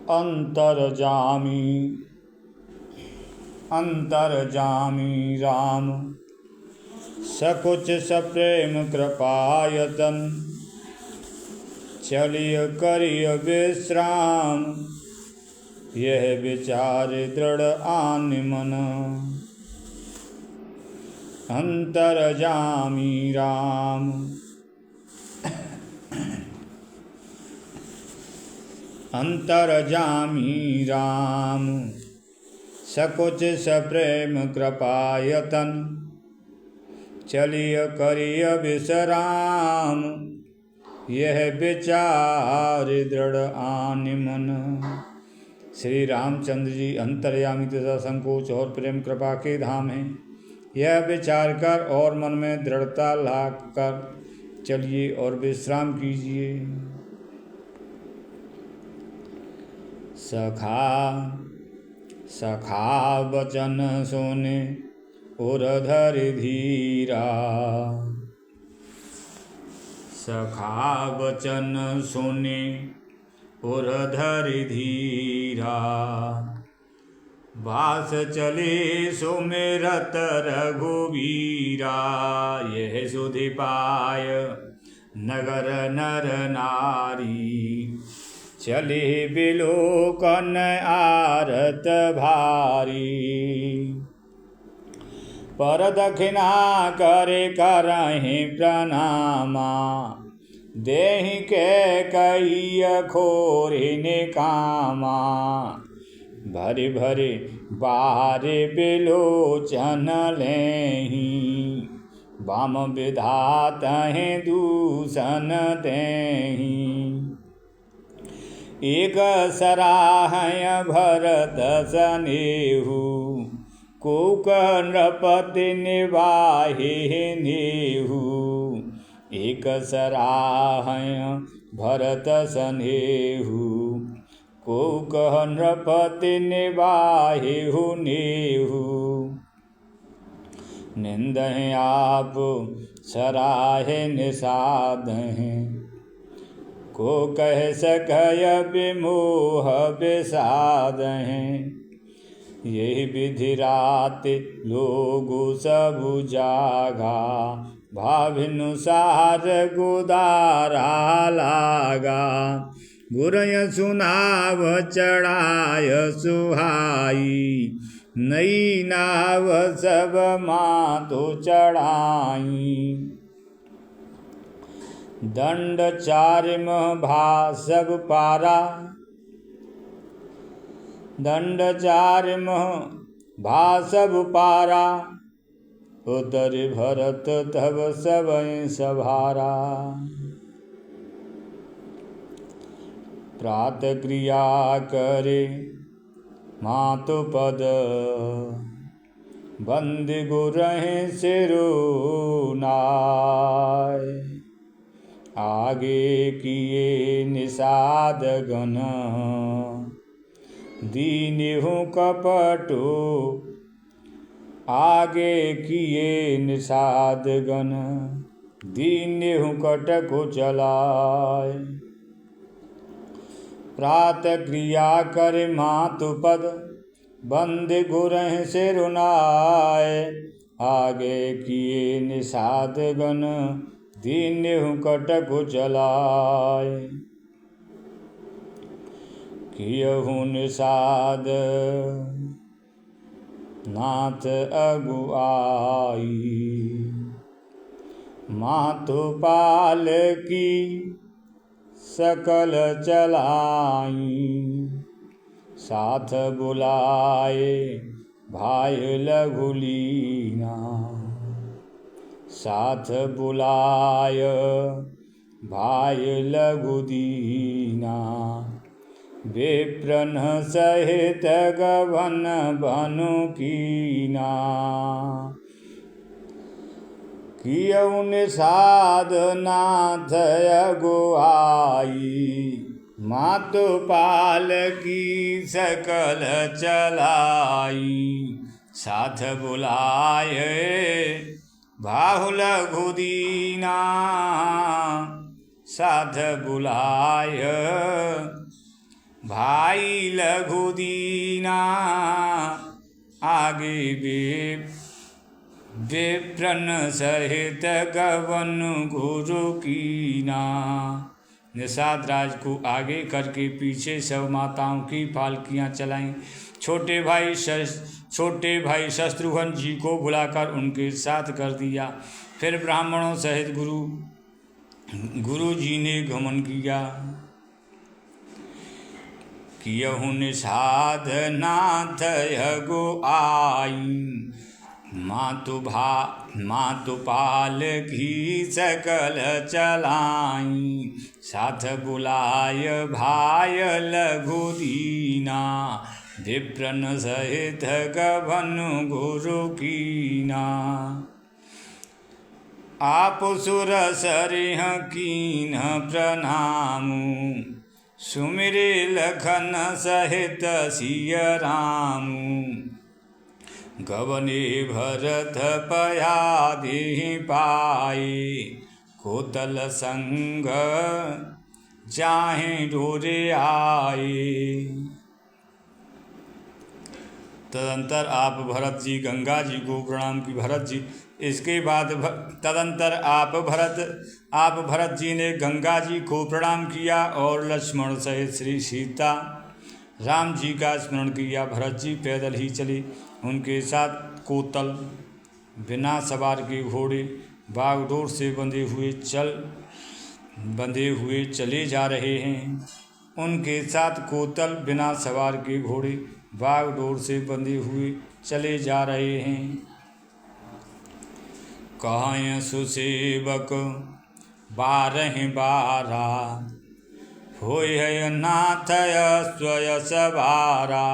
अंतर्जामी अंतर्जामी राम सकुच सप्रेम कृपायतन चलिय करिय विश्राम यह विचार दृढ़ आन मन अंतर्जामी राम अंतर्जामी राम सकुच सप्रेम कृपायतन चलिय करिय विश्राम यह विचार दृढ़ आन मन। श्री रामचंद्र जी अंतर्यामी तथा संकोच और प्रेम कृपा के धाम हैं। यह विचार कर और मन में दृढ़ता ला कर चलिए और विश्राम कीजिए। सखा वचन सुने उरधर धीरा सखा वचन सुने उरधर धीरा बास चले सुमिरत रघुवीरा यह सुधि पाय नगर नर नारी चले बिलोकन आरत भारी पर दक्षिणा करे करहि प्रणामा देहि के कई खोरिने कामा भरे भरे बारे बिलोचन लेहि वाम विधात हैं दूषण देहि एक सराहय भरत सनेहु कुक नृपति निवाहि नेहु एक सराहय भरत सनेहु कुक नृपति निवाहिहु नेहु निंदहि आप सराहे निषादहि को कह सकय विमोह विषादहि यही विधि रात लोगु सब जागा भाविनुसार गुदारा लागा गुरय सुनाव चढ़ाय सुहाई नई नाव सब मातो चढ़ाई दंड चारिम भासब पारा दंड चारिम भासब पारा उतर भरत तब सब सभारा प्रात क्रिया करे मातु पद बंद गुरहि सिरुनाय आगे किए निषाद गण दीनिहु कपटो आगे किए निषाद गण दीनिहु कटकु चलाय प्रात क्रिया कर मातु पद बंद गुरहि सिरुनाय आगे किए निषाद गण दीनिहु कटकु चलाय कियहु निषाद नाथ अगुआई मातु पाल की सकल चलाई साथ बुलाए भाई लघुलीना साथ बुलाय भाई लघुदीना विप्रन सहित गवन बनु कीना कियौ निषाद नाथ अगुआई मातु पाल की सकल चलाई साथ बुलाए बाहुल घुदीना साध बुलाय भाई लघु दीना, आगे विप्रन सहित गवन गुरु कीना। निषाद राज को आगे करके पीछे सब माताओं की पालकियां चलाईं। छोटे भाई शत्रुघ्न जी को बुलाकर उनके साथ कर दिया। फिर ब्राह्मणों सहित गुरु जी ने गमन किया। कियहु निषाद नाथ यगो आई, मातु पाल की सकल चलाई। साथ बुलाय भाय लघु दीना, विप्रन सहित गवन गुरु कीना। आप सुर सरिह कीन प्रणामु, सुमिरे लखन सहित सिय रामु। गवने भरत पयाधि पाए, कोतल संग जाहे डोरे आए। तदंतर आप भरत जी गंगा जी को प्रणाम की। भरत जी इसके बाद तदंतर आप भरत जी ने गंगा जी को प्रणाम किया और लक्ष्मण सहित श्री सीता राम जी का स्मरण किया। भरत जी पैदल ही चले। उनके साथ कोतल बिना सवार के घोड़े बागडोर से बंधे हुए चले जा रहे हैं। उनके साथ कोतल बिना सवार के घोड़े बागडोर से बंधे हुए चले जा रहे हैं। कहाँ सुसेवक 12 होय नाथ स्वय सवारा।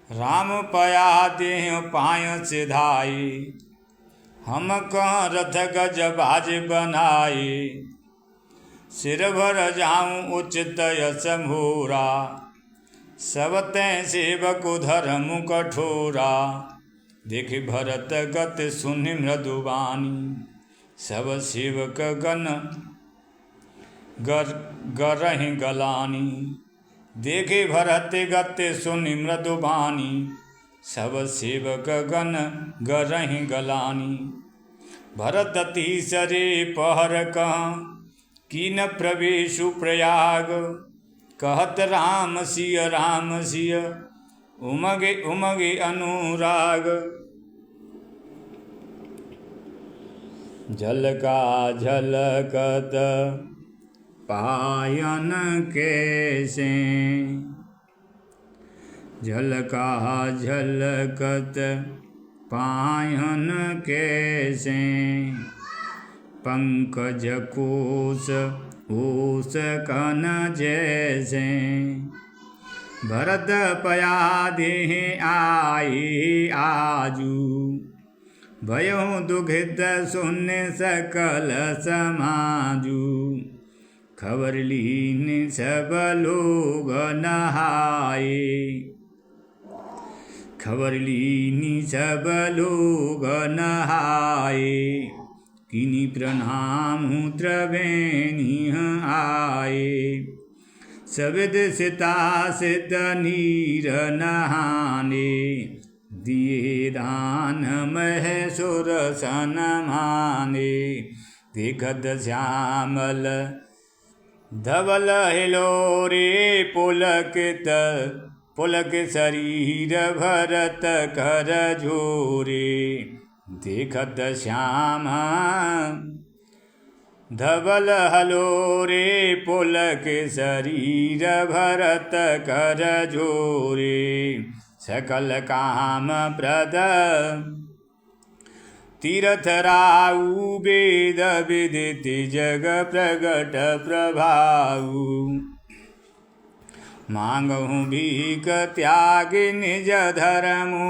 राम पया देह पाय सिधाई, हम कहाँ रथ गज बाज बनाए। सिर भर जाऊं उचित यस मोरा, सब तै सेवक धर्म कठोरा। देख भरत गत सुनि मृदुबानी, सब सेवक गण गरहि गलानी। देखे भरत गत सुनि मृदुबानी, सब सेवक गण गरहि गलानी। भरत तीसरे पहर कहाँ, कीन प्रवेशु प्रयाग। कहत राम सिय उमगे अनुराग। झलका झलकत पायन कैसे, झलका झलकत पायन कैसे। पंकज कोश ओस कन जैसे, भरत पया देह आए आजू। भयउ दुखित सुन सकल समाजू, खबर लीन सब लोग नहाए। खबर लीनी सब लोग नहाए, किनी प्रणाम त्रिवेणी आए। सविद सिता सित नीर नहाने, दिए दान महेशुर सन माने। देखत श्यामल धवल हिलोरे, पुलक शरीर भरत कर जोरे। देखत श्याम धवल हलोरे, पुलक शरीर भरत कर जोरे। सकल काम प्रद तीर्थ राउ, वेद विदित जग प्रगट प्रभाऊ। मांगहु भीख त्याग निज धर्मु,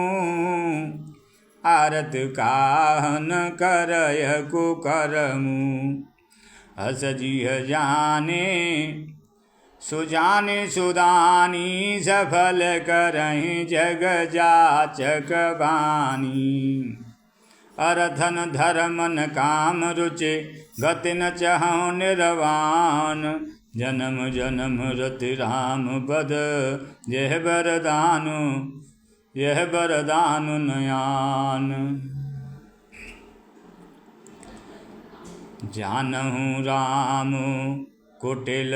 आरत काहन करय कुकर्मु। हस जिह जाने सुजाने सुदानी, सफल करहि जग जाचक बानी। अरथन धर्मन काम रुचे, गति न चहु निर्वाण। जन्म जन्म रति राम पद यह वरदान नयान। जानहु राम कुटिल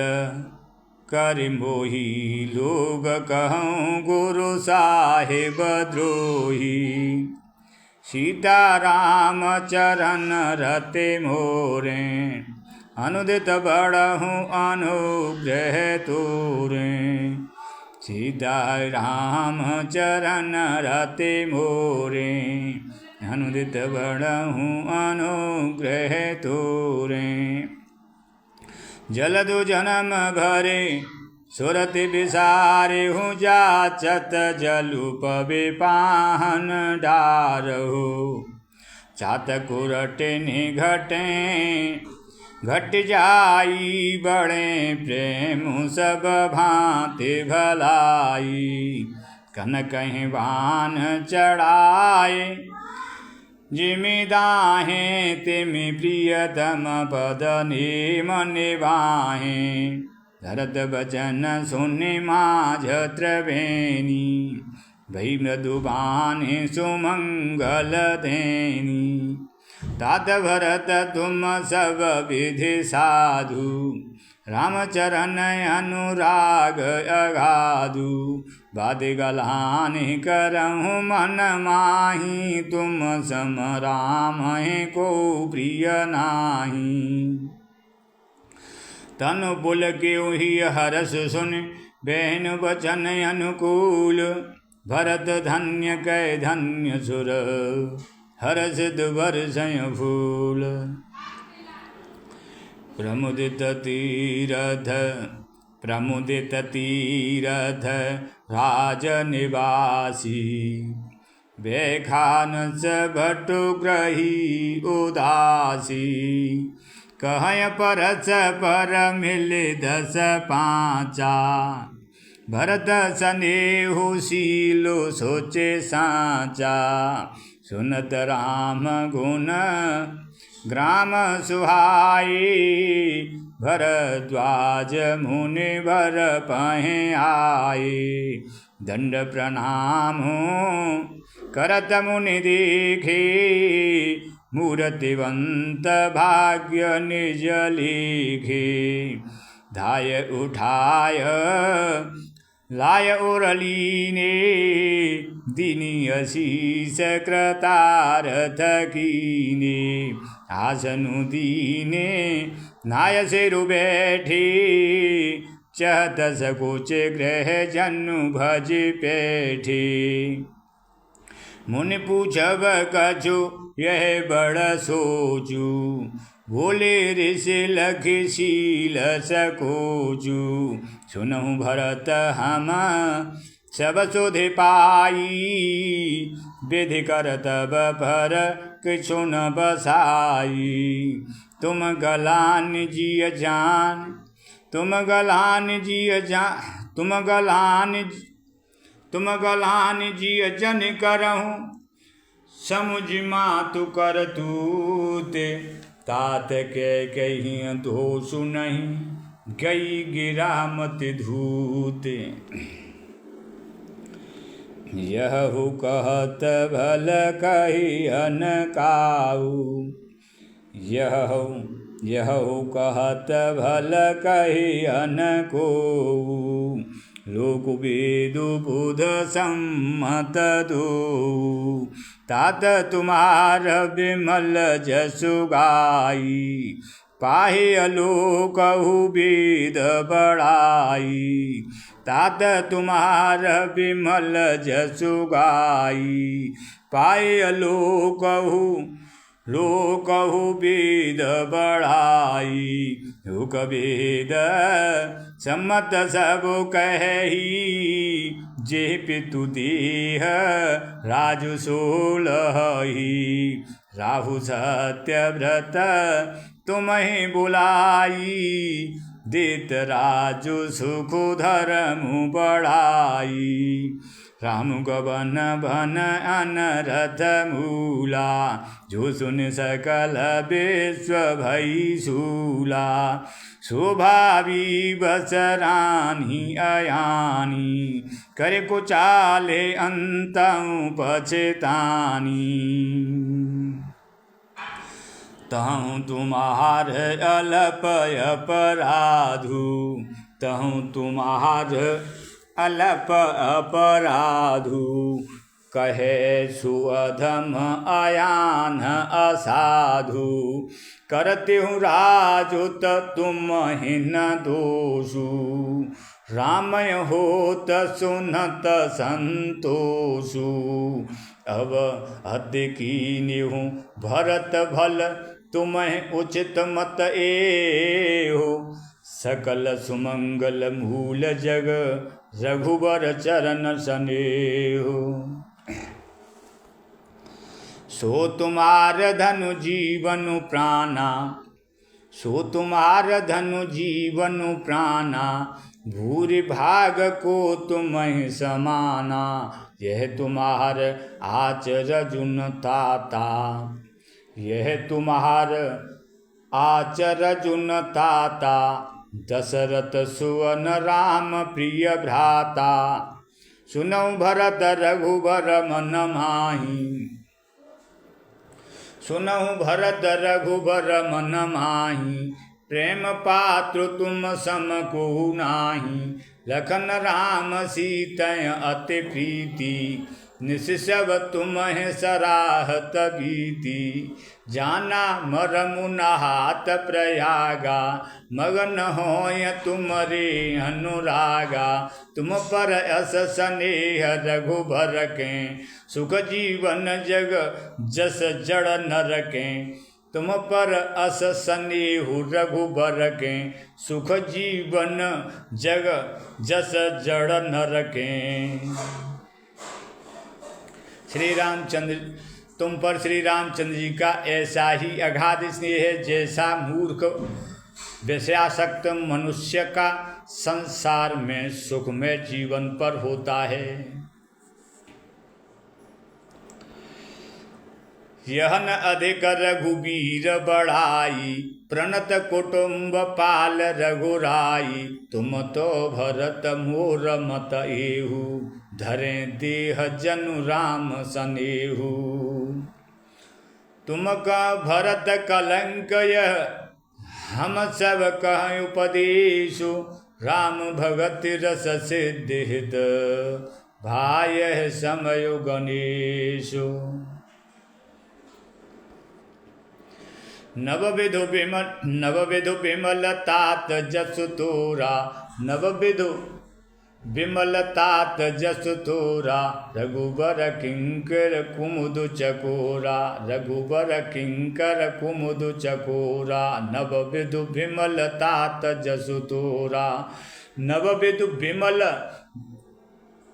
कर मोही, लोग कहूँ गुरु साहिब द्रोही। सीता राम चरण रते मोरे, अनुदित बड़हूँ अनुग्रह तोरे। सीता राम चरण रते मोरे, अनुदित बड़हूँ अनुग्रह तोरे। जलदु जन्म भरे सुरति विसारे हूँ, जाचत जलुप विपाहन डारहु। चातकुरटे निघटे घट जाई, बड़े प्रेम सब भांति भलाई। कन कहीं बान चढ़ाए, जिमि दाहें तिमि प्रियतम पद नेम निभाहे। भरत बचन सुनि माझ त्रिवेणी, भई मृदुबानि सुमंगल धेनी। तात भरत तुम सब विधि साधु, रामचरण अनुराग अगाधु। बादि गलानि करहूँ मन माही, तुम सम राम को प्रिय नाही। तनु पुलकियो ही हरस सुन, बहन वचन अनुकूल। भरत धन्य कै धन्य सुर, हर्षित बरसय फूल। प्रमुदित तीरथ राजनिवासी। बेखानस भटुग्रही उदासी, कहय परस पर मिले 10 पाँचा। भरत स्नेहु शीलो सोचे साचा, सुनत राम गुण ग्राम सुहाई। भरद्वाज मुनिवर पहे आए, दंड प्रणाम करत मुनि देखे। मूर्तिवंत भाग्य निज लेखे, धाय उठाय लाय उरलीने। दीनी अशीष कृतारथ कीने, आसनु दीने नाय सिरु बैठी। चहत सकुच ग्रह जनु भज पैठी। मुनि पूछब कछु यह बड़ सोचू, बोले ऋषि लखि शील सकोचू। सुनहु भरत हम सब सुधि पाई, विधि कर तब पर किछु न बसाई। तुम गलान जिय जान, तुम गलान जिय जन करहूँ। समुझ मातु कर तूते, तात के कहीं दोषु नहीं। गई गिरा मत धूते, यहु कहत भल कहियन काऊ। यहु कहत भल कहियन को। लोक वेदु बुध सम्मत दो, तात तुम्हार विमल जसु गाई। पाहि अलोकहु वेद बड़ाई, तात तुम्हार विमल जसु गाई। पाहि लोकहु वेद बढ़ाई। लोक वेद सम्मत सब कही, जे पितु देह राजु 16ही। राहु सत्यव्रत तुम्हें बुलाई, दित राजु सुख धर्मु बढ़ाई। राम गवन भन अनरथ मूला, जो सुन सकल विश्व भई शूला। स्वभावी बसरानी अयानी, कर कुचाले अंतउ पछतानी। तहु तुम्हार अल्प अपराधु, तहु तुम्हार अल्प अपराधु। कहे सुअधम अयान असाधु, करते हूँ राजुत तुम हिन दोषु। रामय होत सुनत संतोषु, अब हद कीन्हु भरत भल तुम्हें उचित मत एहो। सकल सुमंगल मूल जग रघुबर चरण सनेहो। सो तुम्हार धनु जीवनु प्राणा, सो तुम्हार धनु जीवनु प्राणा। भूरि भाग को तुम्हें समाना, यह तुम्हार आचर जुन ताता। यह तुम्हार आचर जुन ताता, दशरथ सुवन राम प्रिय भ्राता। सुनौ भरत रघुबर मन माही, सुनौ भरत रघुबर मन माही। प्रेम पात्र तुम सम को नाही, लखन राम सीतय अति प्रीति। निस सब तुम्हें सराहत बीती, जाना मरमु नहात प्रयागा। मगन होय तुमरे अनुरागा, तुम पर अस स्नेह रघुबर के। सुख जीवन जग जस जड़ नर के, तुम पर अस स्नेहु रघुबर के। सुख जीवन जग जस जड़ नर के। श्री रामचंद्र, तुम पर श्री रामचंद्र जी का ऐसा ही अगाध स्नेह है जैसा मूर्ख विषयासक्त मनुष्य का संसार में सुखमय जीवन पर होता है। यह न अधिक रघुबीर बढ़ाई, प्रणत कुटुंब पाल रघुराई। तुम तो भरत मोर मत एहु, धरे देह जनु राम सनेहु। तुम का भरत कलंक यह, हम सब कह उपदेशु। राम भगत रस सिद्धि हित, भाय समय गणेशु। नवविधु विमल तात जसु तोरा, नवविधु विमल तात जसु तोरा। रघुबर किंकर कुमुद चकोरा, रघुबर किंकर कुमुद चकोरा। नवविधु विमल तात जसु तोरा, नवविधु विमल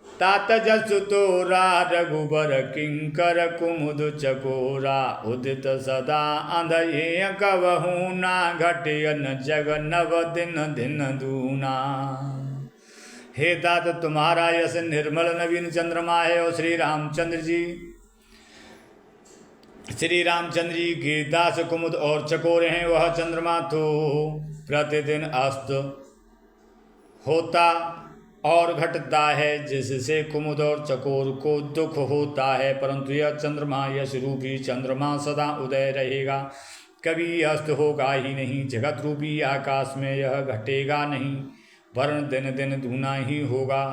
तात जसु तोरा। रघुबर किंकर कुमुद चकोरा। उदित सदा अंधये कवहू ना, घटियन जग नव दिन दिन दूना। हे तात तुम्हारा यश निर्मल नवीन चंद्रमा है। और श्री रामचंद्र जी के दास कुमुद और चकोर हैं। वह चंद्रमा तो प्रतिदिन अस्त होता और घटता है, जिससे कुमुद और चकोर को दुख होता है। परंतु यह चंद्रमा यश रूपी चंद्रमा सदा उदय रहेगा, कभी अस्त होगा ही नहीं। जगत रूपी आकाश में यह घटेगा नहीं, वर्ण दिन दिन दूना ही होगा।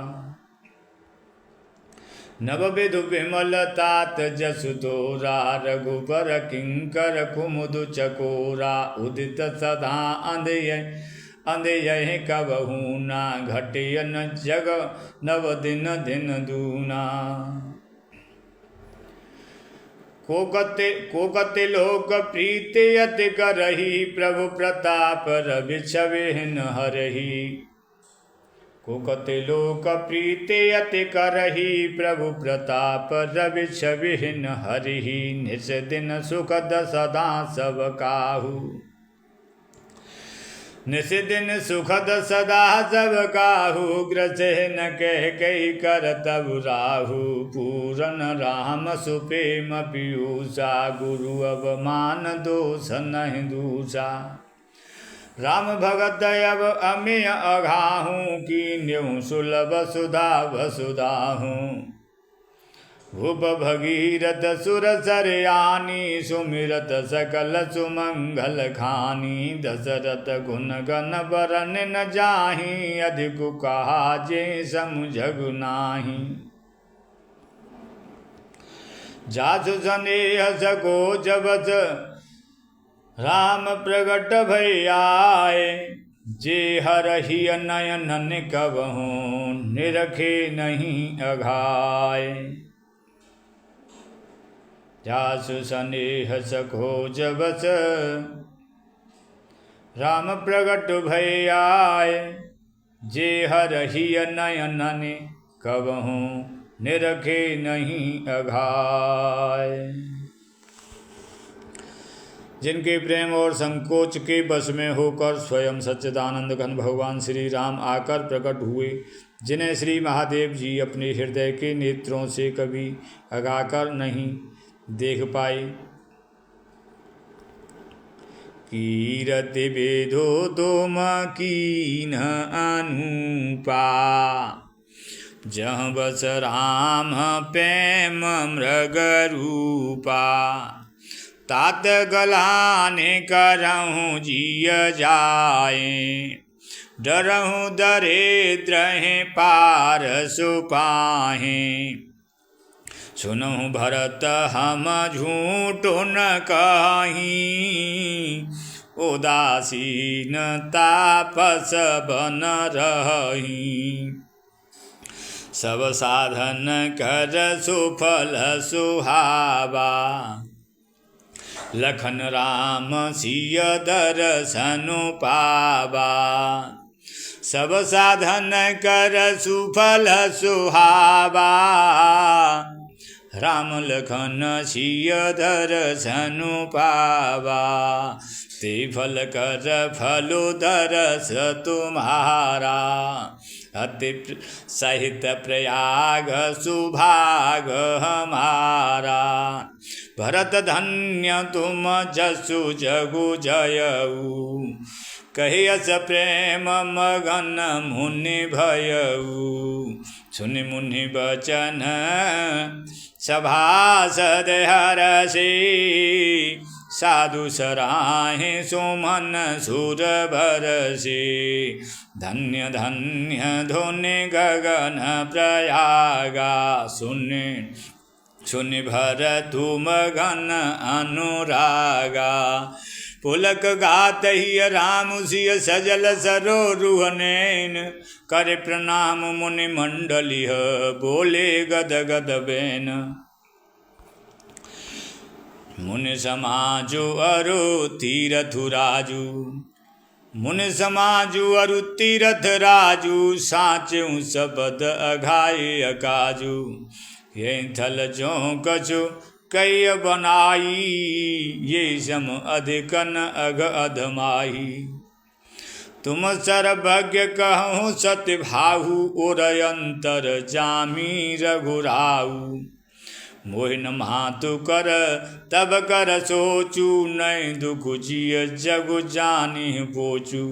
नवविधु विमल तात जसु तोरा। रघुबर किंकर कुमुद चकोरा। उदित सदा अंधय कबहू ना, घटियन जग नव दिन दिन दूना। कोकते लोक प्रीति अति करही, प्रभु प्रताप रवि छविन हरही। कोकते लोक प्रीति अति करही, प्रभु प्रताप रवि छविन हरही। निस दिन सुखद सदा सब काहू। निस दिन सुखद सदा सब काहू, ग्रसे न कह कही कर तब राहु। पूरन राम सुप्रेम पीयूषा, गुरु अवमान दोष नहीं दूषा। राम भगत अब अमिय अघाहूँ, कीन्यऊ सुलभ सुधा वसुधाहूँ। भूप भगीरथ सुर सरयानी, सुमिरत सकल सुमंगल खानी। दशरथ गुण गण बरन न जाहि, अधिक कहा जे समझगु नाही। जासु सनेह सको जबस राम प्रगट भई आए। जे हरहि नयनन कबहूँ, निरखे नहीं अघाय। जासु सनेह सको जबस राम प्रगट भई आए। जे हरहि नयनन कबहूँ, निरखे नहीं अघाय। जिनके प्रेम और संकोच के बस में होकर स्वयं सच्चिदानंद घन भगवान श्री राम आकर प्रकट हुए, जिन्हें श्री महादेव जी अपने हृदय के नेत्रों से कभी अगाकर नहीं देख पाए। कीरति वेदो तुम कीन अनुपा, जहाँ बस राम प्रेम मृग रूपा। तात गलाने करहूँ जिय जाए, डरहूँ दरिद्र पार सुपाहें। सुनहु भरत हम झूठो न कहीं, उदासीन तापस बन रही। सब साधन कर सुफल सुहावा, लखन राम सिय दर्शनु पावा। सब साधन कर सुफल सुहावा, राम लखन सिय दर्शनु पावा। ते फल कर फलो दरस तुम्हारा, अति सहित प्रयाग सुभाग हमारा। भरत धन्य तुम जसु जगु जयऊ, कहियस प्रेम मगन मुनि भयऊ। सुनि मुनि बचन सभासद हरषि, साधु सराहि सुमन सुर बरषि। धन्य धन्य धुनि गगन प्रयागा, सुनि भरतु मगन अनुरागा। पुलक गात ही राम सिय सजल सरोरुह नैन, कर प्रणाम मुनि मंडलिय बोले गद गद बैन। मुनि समाजु अरु तीरथु राजू, मुनि समाजु अरु तीरथ राजू। साचु सबद अघाय अकाजू, ये थल जो कछु कई बनाई। ये सम अधिकन अघ अधमाही, तुम सर्वज्ञ कहूँ सत्य भाहु। ओरयंतर जामी रघुराऊ, मोहिन मातु कर तब कर सोचू। नय दुख जिय जगु जानि पोचू,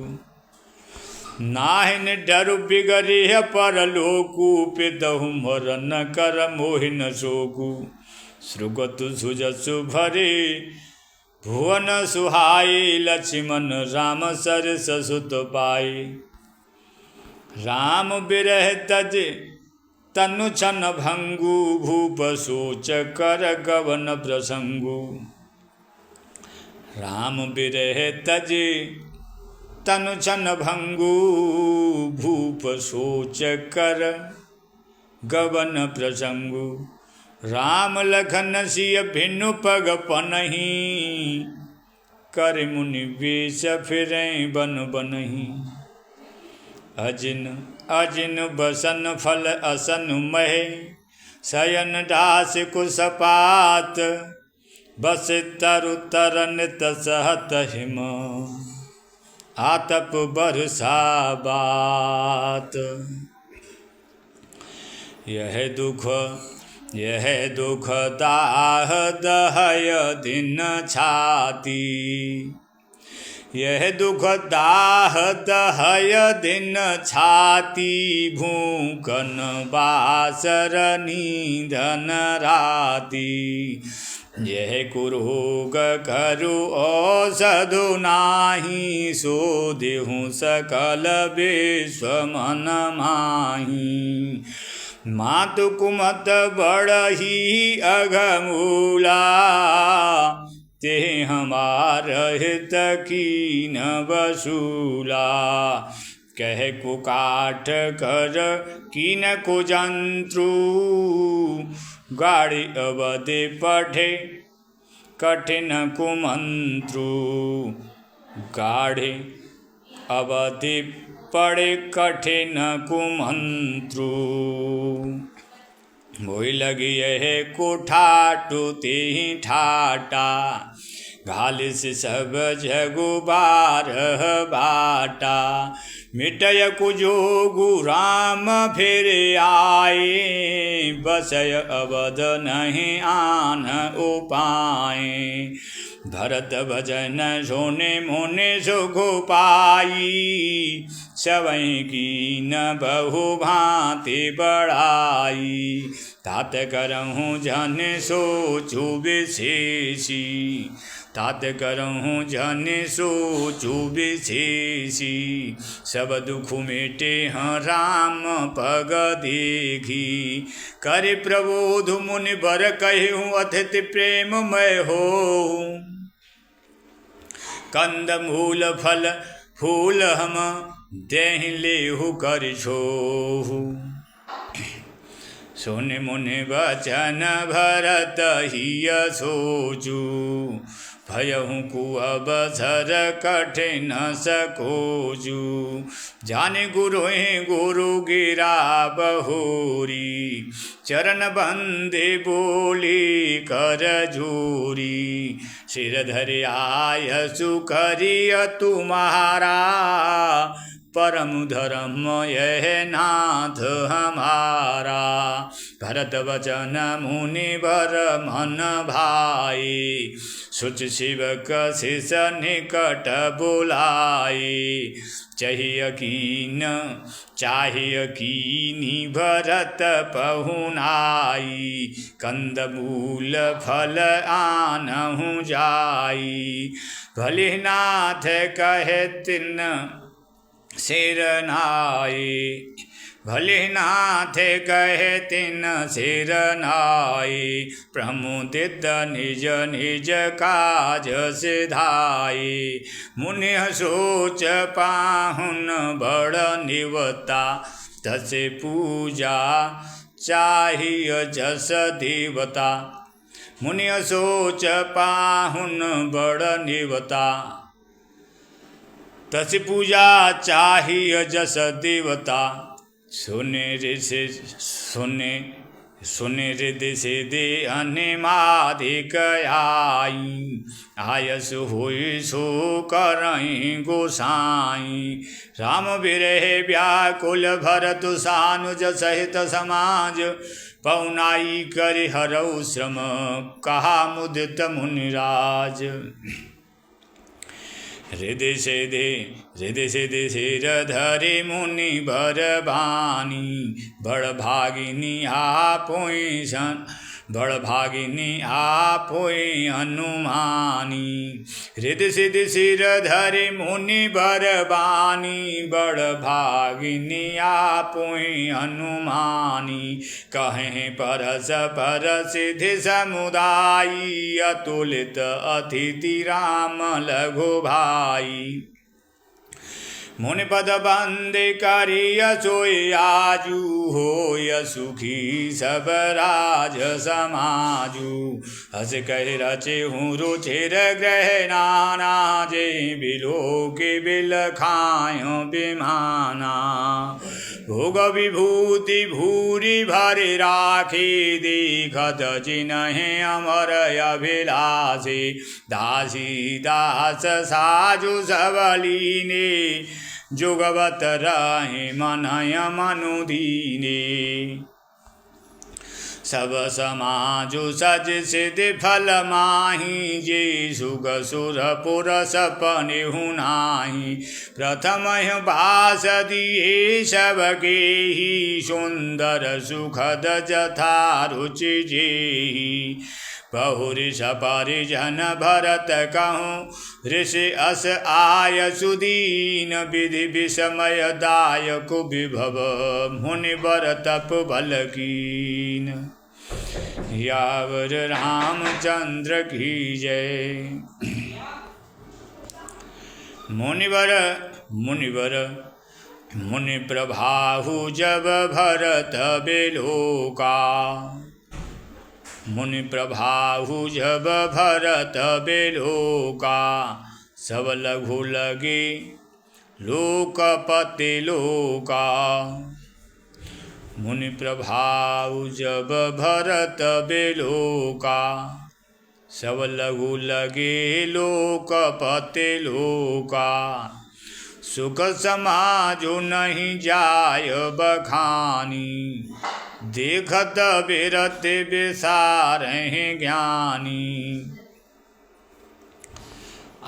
नाहिन डरु बिगरिह परलोकु। पितहु मरन कर मोहिन शोकु, श्रुगतु सुजसु भरे भुवन सुहाई। लक्ष्मण राम सरस सुत पाई, राम बिरह तज तनु छन भंगु। भूप सोच कर गवन प्रसंगु, राम बिरह तज तनु छन भंगु। भूप सोच कर गवन प्रसंगु, राम लखन सिय भिन्न पग पनहि। कर मुनि वेश फिरें बन बनहि, अजिन अजिन बसन फल असन महे। शयन दास कुसपात, बस तरु तरन सहत हिम। आतप बरसा बात। यह दुख दाह दहय दिन छाती। यह दुख दाह दहय दिन छाती। भूखन बासर नींदन राती। यह कुरोग करु औषधु नाही। सो देहु सकल विश्व मन माही। मातु कुमत बड़ही अघमूला। ते हमार हित कीन वसूला। कह कुकाठ कर कीन कुजंत्रु। गाड़ी अवधि पढ़े कठिन कुमंत्रु। गाढ़े अवधि पढ़े कठिन कुमंत्रु। मोहि लगी यह कुठाटु ते ठाटा। घालिस सब जगु बारह बाटा। मिटय कुजोगु राम फिर आए। बसय अवध नहीं आन उपाय। भरत भजन सोने मोने सुख पाई। सवई की न बहु भांति बढ़ाई। तात करहूँ जन सोचु विशेषी। तात करहूँ जन सोचु विशेषी। सब दुख मिटे हैं राम पग देखी। कर प्रबोध मुनि बर कहूँ अतिथि प्रेममय हो। कंद मूल फल फूल हम देहि लेहु कर छोहु। सुन मुनि वचन भरत हिय सोचु। भयहु कुअवसर कठिन सकोजु। जाने गुरु गिरा बहोरी। चरण बंदे बोली कर जोरी। सिर धरि आयसु करिय तुम्हारा। परम धर्म यह नाथ हमारा। भरत वचन मुनि वर मन भाई। सुच शिव कशिष निकट बुलाए। चाहिए कीनी भरत पहुनाई। कंद मूल फल आनहु जाई। भले नाथ कहे तिन सिर नाई। भले नाथ कहे तिन सिर नाई। प्रमुदित निज निज काज सिधाई। मुनि सोच पाहुन बड़ निवता। तसे पूजा चाहिए जस देवता। मुनि सोच पाहुन बड़ निवता। तस पूजा चाहिए जस देवता। सुने हृदय से दे अनिमाधिक आई। आयस हुई सो करई गोसाई। राम विरह व्याकुल भरत सानुज सहित समाज। पौनाई करि हरऊ श्रम कहा मुदित मुनिराज। हृदय से दे सिर धरि मुनि बर बानी। बड़ भागिनी आपोई बड़ भागिनी आपोई अनुमानी। हृदय से सिर धरि मुनि बर बानी। बड़ भागिनी आपोई अनुमानी। कहें परस पर सिद्धि समुदायी। अतुलित अतिथि राम लघु भाई। मुनि पद बंदे करिय सोई आजू। होय सुखी सब राज समाजू। हस कह रचे हूँ रुचिर ग्रह नाना। जे बिलो के बिल खायो बिमाना। भोग विभूति भूरि भरि राखी देखत जिनहि अमर अभिलाषी दासी दास साजु सब लीने जुगवत रहे मनय मनु दीने सब समाजु सज सिद्धि फल माही जे सुग सुर पुर सपने हुनाही प्रथम भास दिए सबके ही सुंदर सुखद जथा रुचि जेहि बहुरी सपरिजन भरत कहूँ ऋषि अस आय सुदीन विधि विषमय दायक विभव मुनिवर तप बल कीन यावर रामचंद्र की जय। मुनिवर मुनि प्रभाहु जब भरत बेलोका मुनि प्रभाहु जब भरत बेलोका सब लघु लगे लोकपति लोका मुनि प्रभाहु जब भरत बेलोका सब लघु लगे लोकपति लोका सुख समाजो नहीं जाय बखानी देखत बिरत बिसारहि ज्ञानी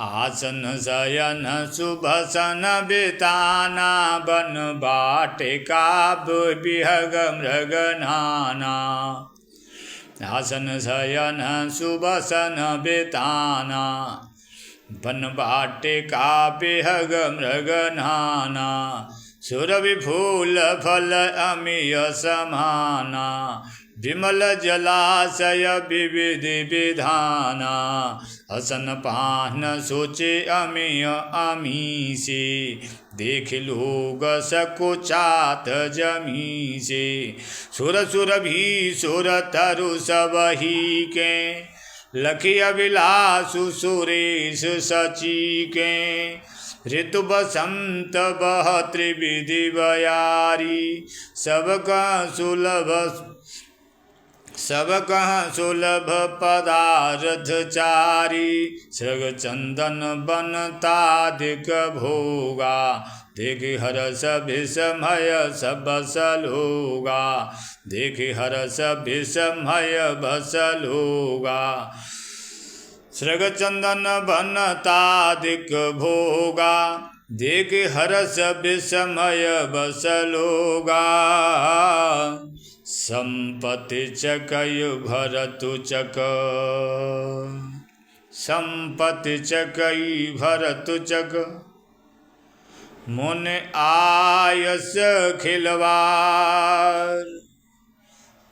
आसन शयन सुभसन बिताना बन बाटिका बिहग मृग नाना आसन शयन सुभसन बिताना बन बाटिका बिहग मृग नाना सुरभि फूल फल अमीय समाना विमल जलाशय विविधि विधाना असन पान सोचे अमीय अमीसे देख लोग सकुचात जमीसे सुर सुर भी सुर तरु सबही के लखी अभिलाषु सुरेश सची के ऋतु बसंत बह त्रिविधि बयारी सब कह सुलभ पदार्थ चारी सृग चंदन बनताधिक भोगा देख हरस विस्मय सब सलोगा देख हरस विस्मय बसलोगा सृग चंदन बनताधिक भोगा देख हरस विस्मय बसलोगा संपत्ति चकयु भरतु चक संपत्ति चकई भरतु चक मुन आयस खिलवार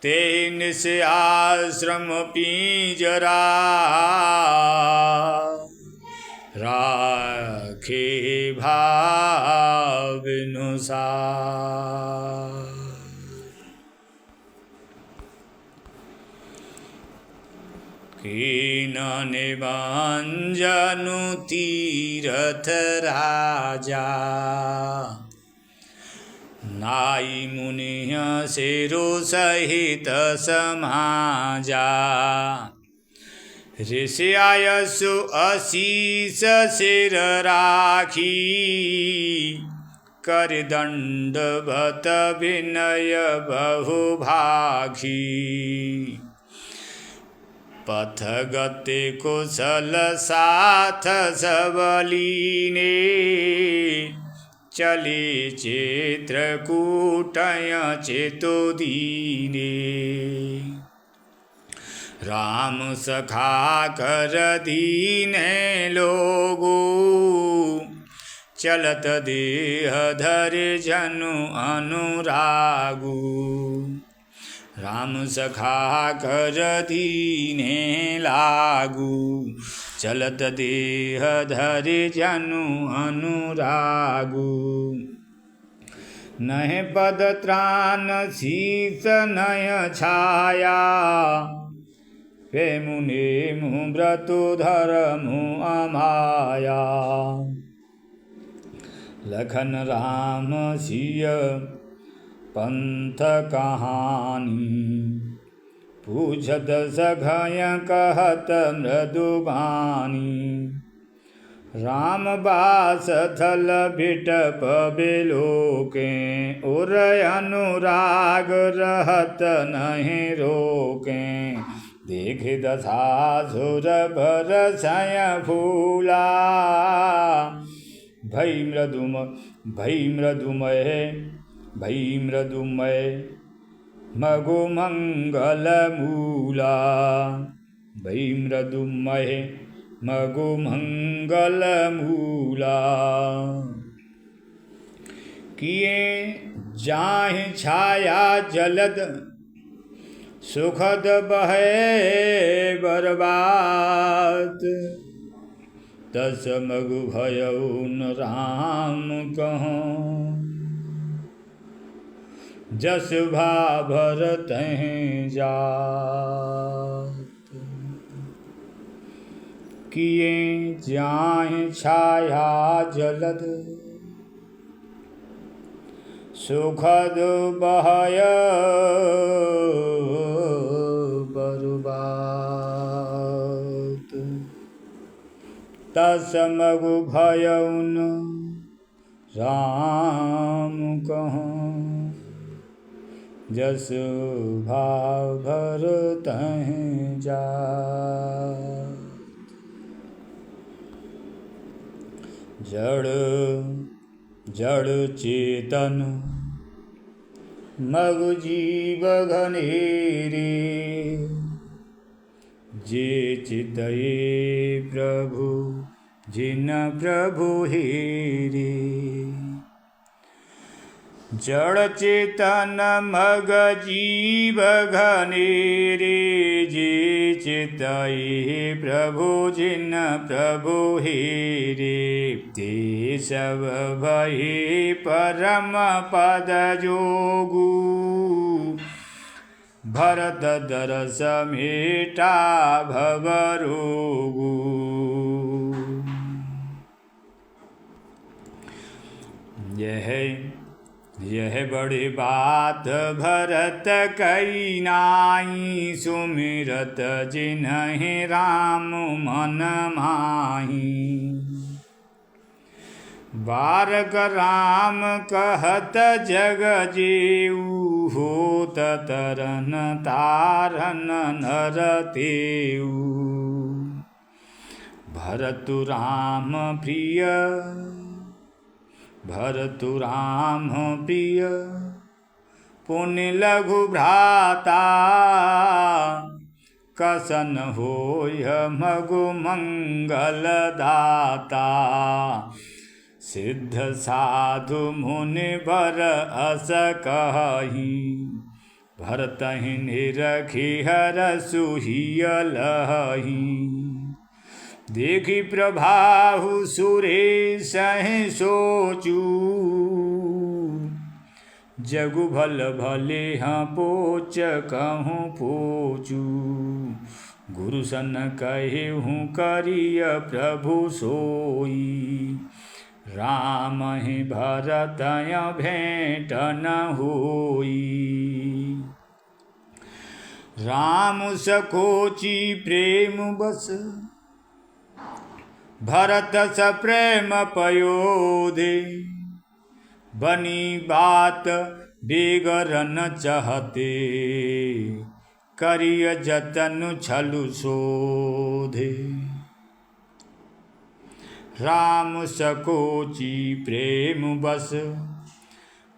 तेन से आश्रम पीजरा राखे भाव अनुसार कीन निबंजनु तीरथ राजा नाई मुनिय सिरो सहित समाजा ऋषि आयसु अशीष सिर राखी कर दंडवत विनय बहुभाखी पथ गति कुशल साथ सबलीने चले चित्रकूटय चितुदीने राम सखा कर दीने लोगो चलत देह धरे जनु अनुरागु राम सखा कर दीने लागू चलत देह धरे जनु अनुरागु नह पद त्राण शीस नय छाया वे मुनि व्रतु धर्मु अमाया लखन राम सिय पंथ कहानी। पूछत सघय कहत मृदुबानी। राम बास थल बिटप बिलोके। उर अनुराग रहत नहीं रोके। देख दशासुर बरसय फूला। भई मृदुमय मगो मंगल मूला। भई मृदुमय मगो मंगल मूला। किए जाहि छाया जलद सुखद बहे बर्बाद। तस मगु भयउ न राम कहूँ। जस भाभर तहि जात। किए जाहि छाया जलद सुखद बहय बर्बाद। तस मगु भयउ न राम कहूँ। जस भाभर तहि जात। जड़ चेतन मगु जीव घनेरी। जे चितये प्रभु जिन प्रभु हेरी। जड़ चेतन मग जीव घनेरी। जे चितये प्रभु जिन प्रभु हेरी। ते सब भये परम पद जोगु। भरत दरस मेटा भवरोगु। यह बड़ी बात भरत कई नाई। सुमिरत जिन्हि राम मन माही। बारक राम कहत जग जेऊ। होत तरन तारन नर तेऊ। भरतु राम प्रिय पुण्य लघु भ्राता। कसन होय मगु मंगल दाता। सिद्ध साधु मुनि बर अस कहि। भरतहि निरखि हरसु हिय लहि। देखि प्रभाहु सुरेशहि सोचू। जगु भल भले पोच कहूँ पोचू। गुरु सन कहेहूँ करिय प्रभु सोई। राम ही भरतय भेंट न होई। राम सकोचि प्रेम बस भरत सप्रेम पयोधि। बनी बात बिगड़न चाहते। करिय जतन छलु शोधे। राम सकोचि प्रेम बस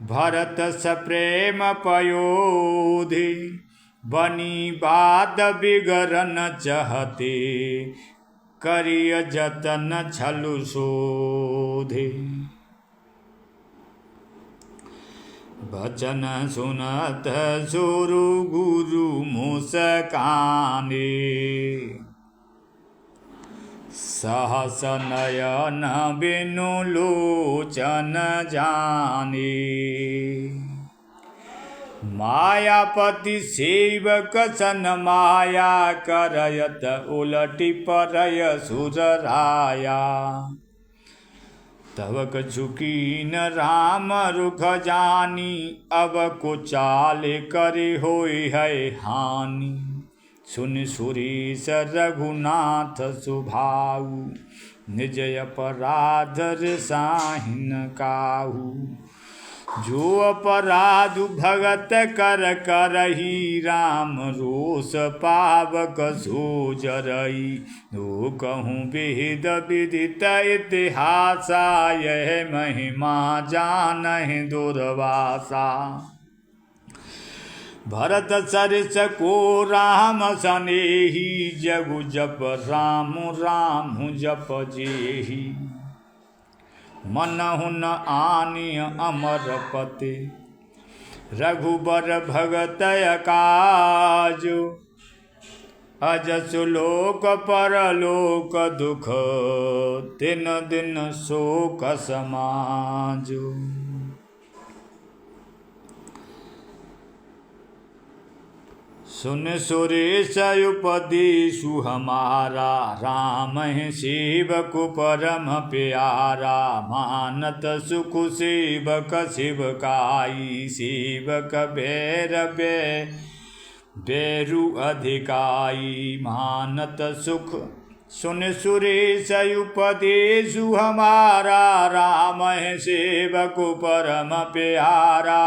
भरत सप्रेम पयोधि। बनी बात बिगड़न चाहते। करिय जतन छलु शोधे। वचन सुनत सुरु गुरु मुस्काने। सहस नयन बिनु लोचन जाने। मायापति सेवक सन माया करयत उलटि परय सुरराया। तब कछुकी न राम रुख जानी, अब को चाल करे होय है हानि। सुन सुरेश रघुनाथ सुभाऊ, निज अपराध साहिन काहू। जो अपराध भगत कर करही, राम रोष पावक सो जरई। दो कहूँ वेद विदित इतिहासा, यह महिमा जानहि दुर्वासा। भरत सरिस को राम सनेही, जगु जप राम राम जप जेही। मनहु न आनि अमरपते, रघुबर भगत काजु। अजसु लोक परलोक दुख, दिन दिन शोक समाजु। सुन सुरेश उपदेशु हमारा, राम है सेवक परम प्यारा। मानत सुख सेवक सेवकाई, सेवक बैर बैरु अधिकाई। मानत सुख सुन सुरेश उपदेशु हमारा, राम है सेवक परम प्यारा।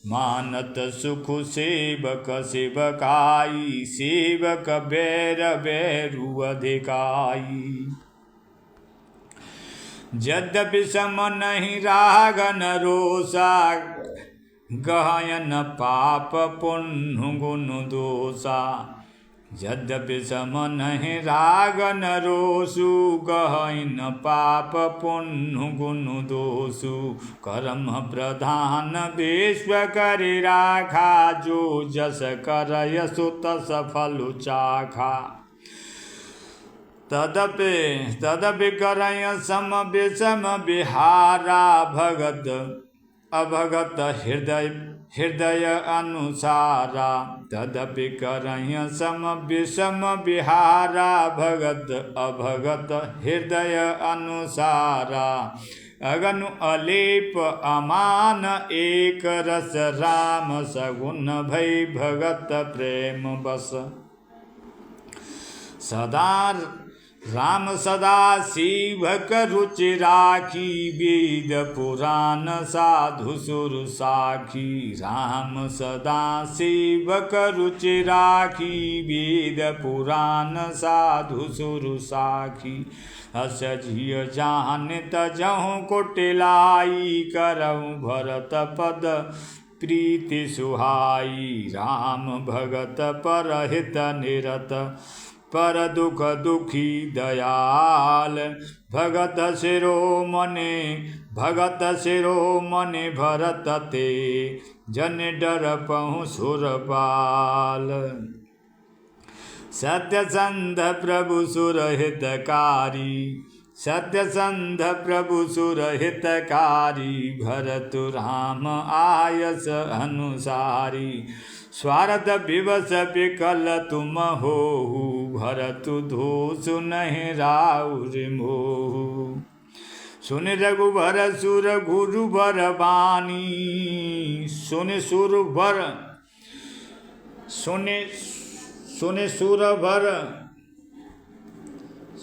मानत सुख सेवक सेवकाई, सेवक बैर बैरु अधिकाई। यद्यपि सम नहीं रागन रोषा, गहयन पाप पुण्य गुण दोषा। यद्यपि सम नहीं रागन रोषु, गहन पाप पुण्य गुण दोषु। कर्म प्रधान विश्व करि राखा, जो जस करय सो तस फल चाखा। तदपि करय सम विषम विहारा, भगत अभगत हृदय अनुसारा। तदपि करय सम विषम विहारा, भगत अभगत हृदय अनुसारा। अगनु अलेप अमान एक रस, राम सगुन भई भगत प्रेम बस। सदा राम सदा शिवक रुचि राखी, वेद पुराण साधु सुर साखी। राम सदा शिवक रुचि राखी, वेद पुराण साधु सुर साखी। हस झिय जानत जहु कुटिलाई, करऊ भरत पद प्रीति सुहाई। राम भगत परहित निरत, पर दुख दुखी दयाल। भगत शिरोमणि भरत ते, जन डर पहुँ सुरपाल। सत्यसंध प्रभु सुरहितकारी, सत्यसंध प्रभु सुरहितकारी। भरत राम आयस अनुसारी, स्वार्थ विवश विकल तुम होहु। भरत दोषु नहीं राउर मोहु। सुन रघुबर सुर गुरु बर बानी, सुन सुरभर सुन सुरभर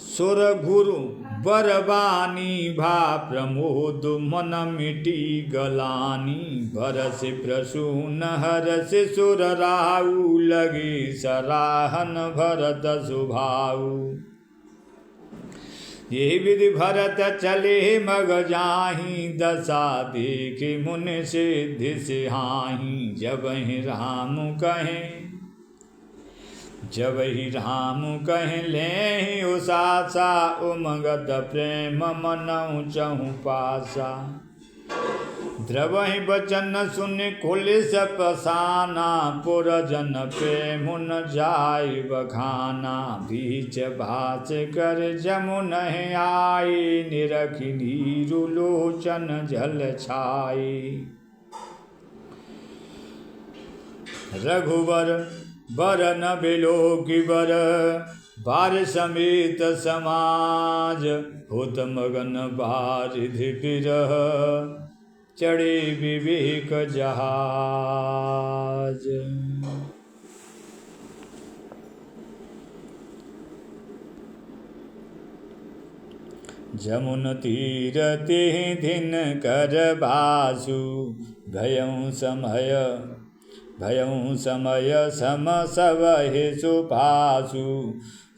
सुर गुरु बरबानी। भा प्रमोद मन मिटी गलानी, भरस प्रसून हरस सुर राहु। लगे सराहन भरत सुभाऊ, ये विधि भरत चले मग जाहि। दशा देखे मुन सिद्धि सिहाहि, जब ही राम कहें जब ही राम कह ले उसासा। उमगत प्रेम मनऊ चहु पासा, द्रवहि बचन सुन कुलिस पसाना। पुरजन प्रेम न जाय बखाना, बीच भास कर जमुन आए। निरखि नीरु लोचन जल छाए। रघुवर बर न बिलोकि बर, बार समेत समाज होत मगन बारिधि बिरह चढ़े विवेक जहाज। जमुन तीर तिहि दिन कर बासु भयउ समय सम सब हेसु पासु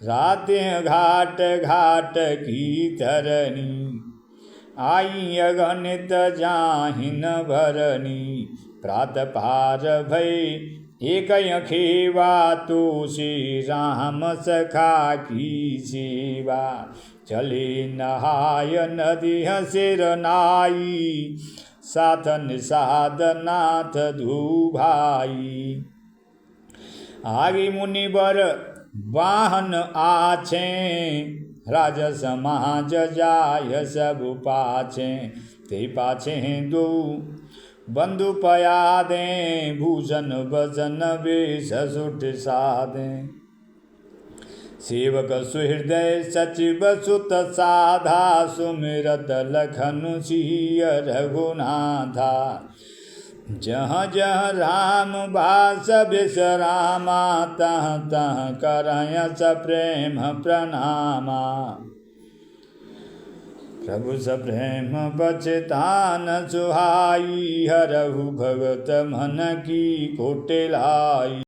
रात घाट घाट की तरनी आई अगणित जाहिन भरनी प्रात पार भय एक खेवा तो श्री राम सखा की सेवा चले नहाय नदी सिर नाई साथ निषाद नाथ धुभाई आगे मुनिवर वाहन आछे राज समाज जाय सब पाछे ते पाछे दो बंधु पया दे भूषण वचन वेश सुठ साधे सेवक सुहृदय सचिव सुत साधा सुमिरत लखनु सिय रघुनाथा जहाँ जहाँ राम भास बिसरामा तह तह करय सप्रेम प्रणामा प्रभु सप्रेम बचतान सुहाई हरहु भगत मन की कोटिलाई।